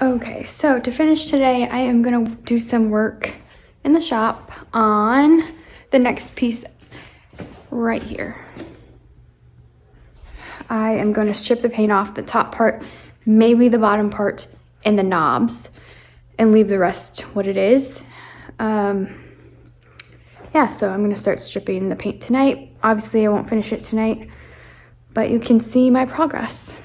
Okay, so to finish today, I am gonna do some work in the shop on the next piece right here. I am gonna strip the paint off the top part, maybe the bottom part and the knobs, and leave the rest what it is. Yeah, so I'm gonna start stripping the paint tonight. Obviously, I won't finish it tonight, but you can see my progress.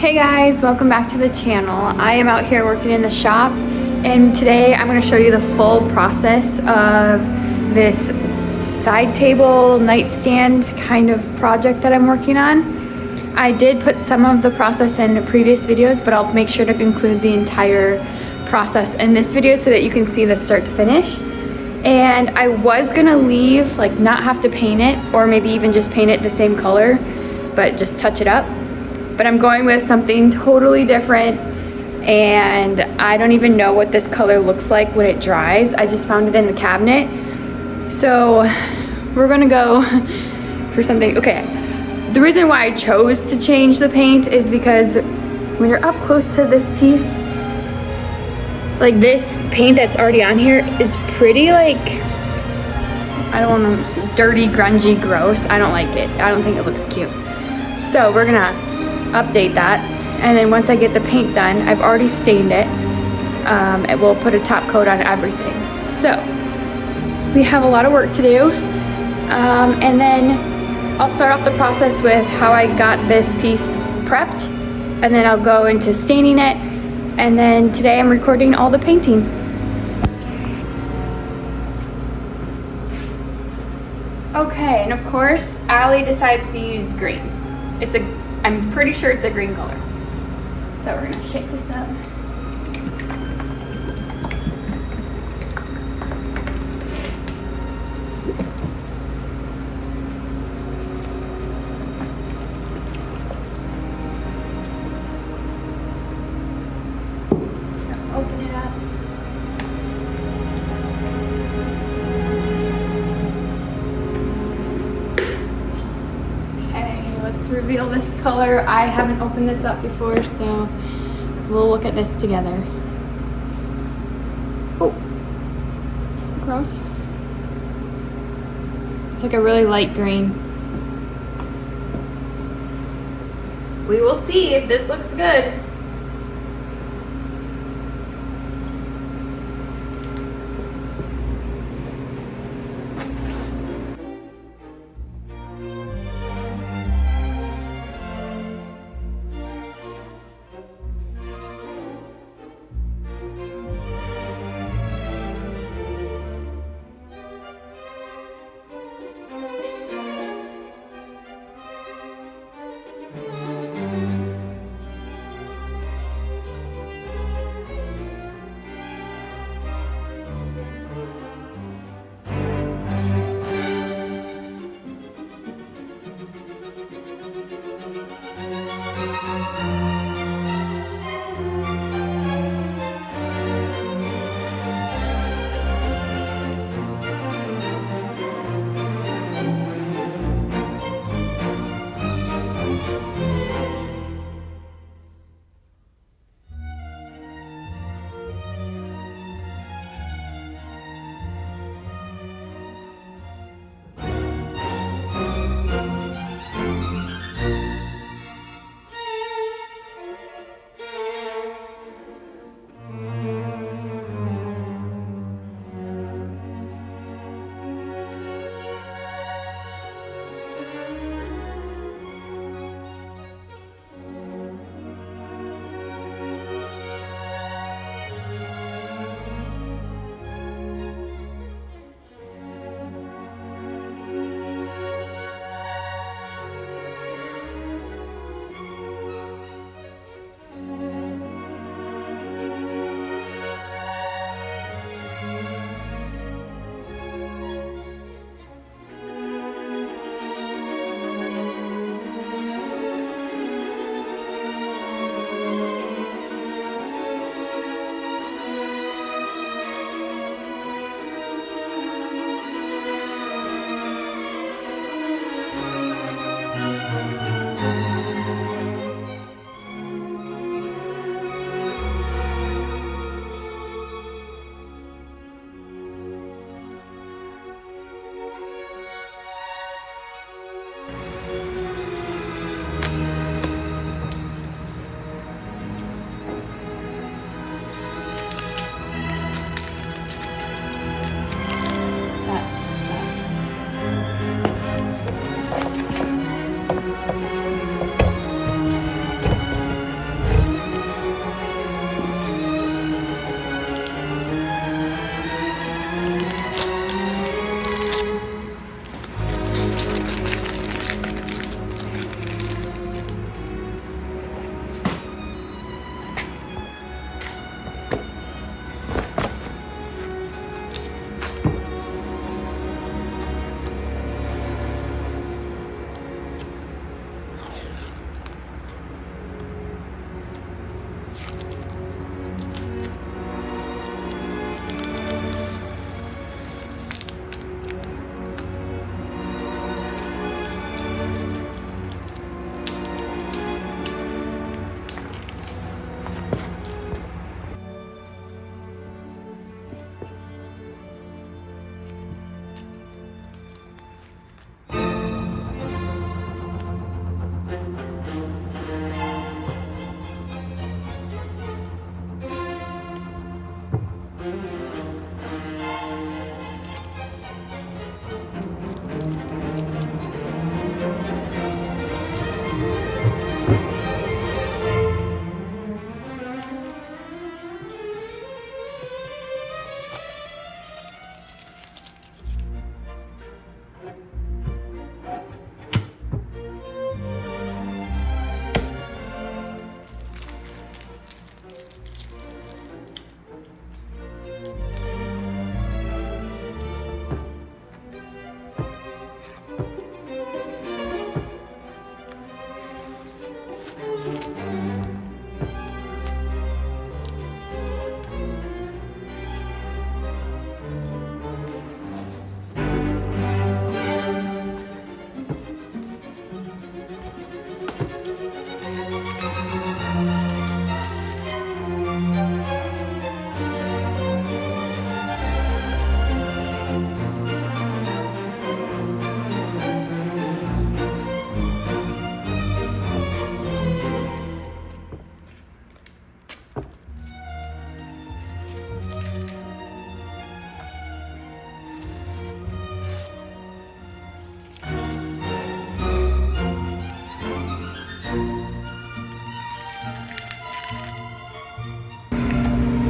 Hey guys, welcome back to the channel. I am out here working in the shop, and today I'm going to show you the full process of this side table nightstand kind of project that I'm working on. I did put some of the process in previous videos, but I'll make sure to include the entire process in this video so that you can see the start to finish. And I was gonna leave, like not have to paint it, or maybe even just paint it the same color, but just touch it up. But I'm going with something totally different, and I don't even know what this color looks like when it dries. I just found it in the cabinet. So we're gonna go for something. Okay, the reason why I chose to change the paint is because when you're up close to this piece, like this paint that's already on here is pretty like, I don't want to, dirty, grungy, gross. I don't like it. I don't think it looks cute. So we're gonna update that, and then once I get the paint done, I've already stained it, and we'll put a top coat on everything. So we have a lot of work to do, and then I'll start off the process with how I got this piece prepped, and then I'll go into staining it, and then today I'm recording all the painting. Okay, and of course Allie decides to use green. I'm pretty sure it's a green color. So we're gonna shake this up. Open it up. Let's reveal this color. I haven't opened this up before, so we'll look at this together. Oh, gross. It's like a really light green. We will see if this looks good.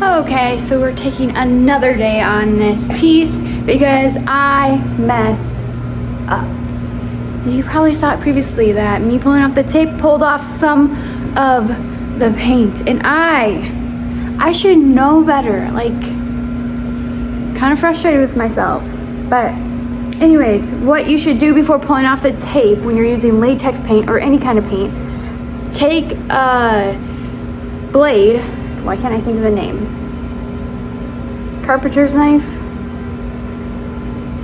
Okay, so we're taking another day on this piece because I messed up. You probably saw it previously that me pulling off the tape pulled off some of the paint, and I should know better. Like, kind of frustrated with myself. But anyways, what you should do before pulling off the tape when you're using latex paint or any kind of paint, take a blade. Why can't I think of the name? Carpenter's knife?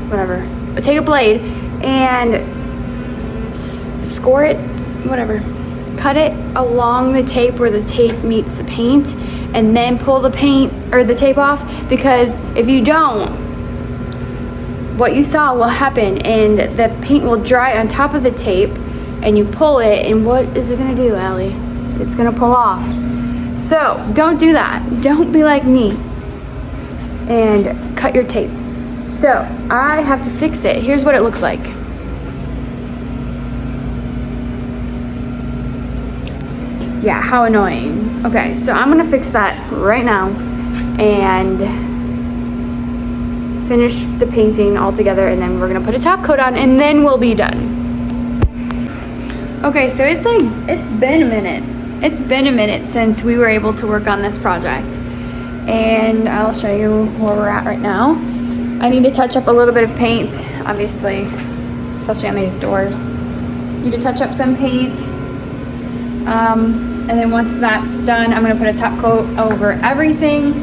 Whatever. Take a blade and score it, whatever. Cut it along the tape where the tape meets the paint, and then pull the paint or the tape off, because if you don't, what you saw will happen and the paint will dry on top of the tape, and you pull it, and what is it gonna do, Allie? It's gonna pull off. So don't do that. Don't be like me and cut your tape. So I have to fix it. Here's what it looks like. Yeah, how annoying. Okay, so I'm gonna fix that right now and finish the painting all together, and then we're gonna put a top coat on, and then we'll be done. Okay, so it's been a minute. It's been a minute since we were able to work on this project, and I'll show you where we're at right now. I need to touch up a little bit of paint, obviously, especially on these doors. Need to touch up some paint. And then once that's done, I'm gonna put a top coat over everything.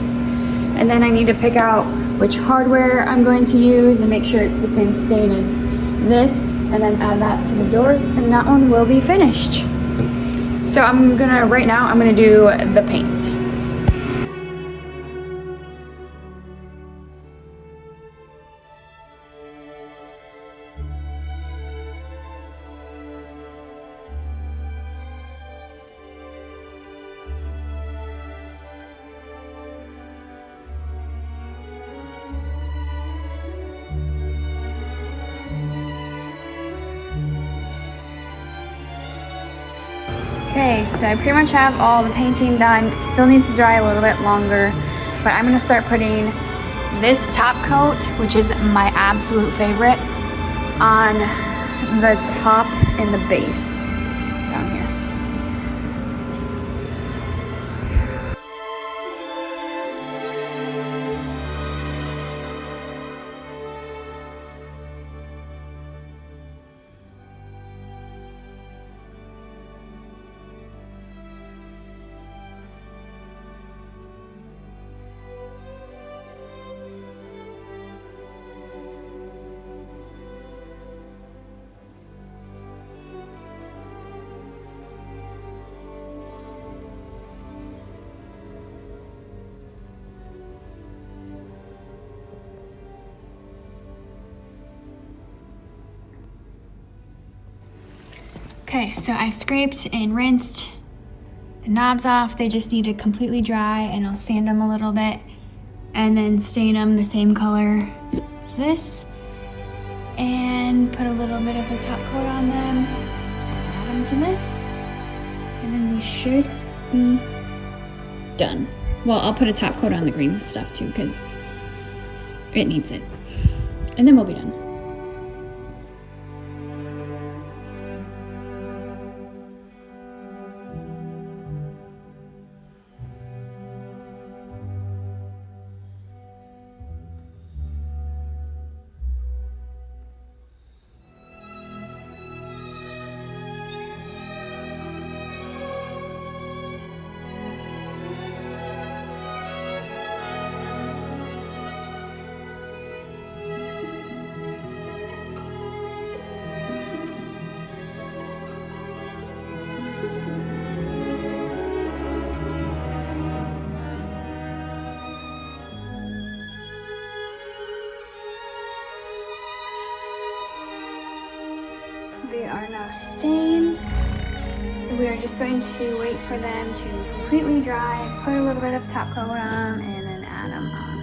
And then I need to pick out which hardware I'm going to use and make sure it's the same stain as this, and then add that to the doors, and that one will be finished. So right now I'm gonna do the paint. Okay, so I pretty much have all the painting done. It still needs to dry a little bit longer, but I'm gonna start putting this top coat, which is my absolute favorite, on the top and the base down here. Okay, so I've scraped and rinsed the knobs off. They just need to completely dry, and I'll sand them a little bit and then stain them the same color as this, and put a little bit of a top coat on them, add them to this, and then we should be done. Well, I'll put a top coat on the green stuff too, because it needs it, and then we'll be done. They are now stained. We are just going to wait for them to completely dry, put a little bit of top coat on, and then add them on.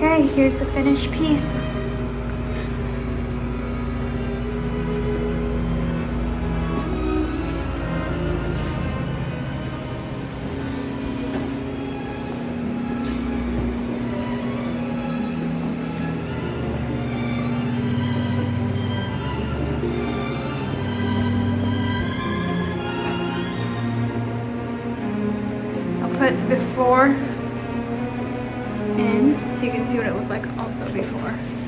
Okay, here's the finished piece. Put the before in so you can see what it looked like also before.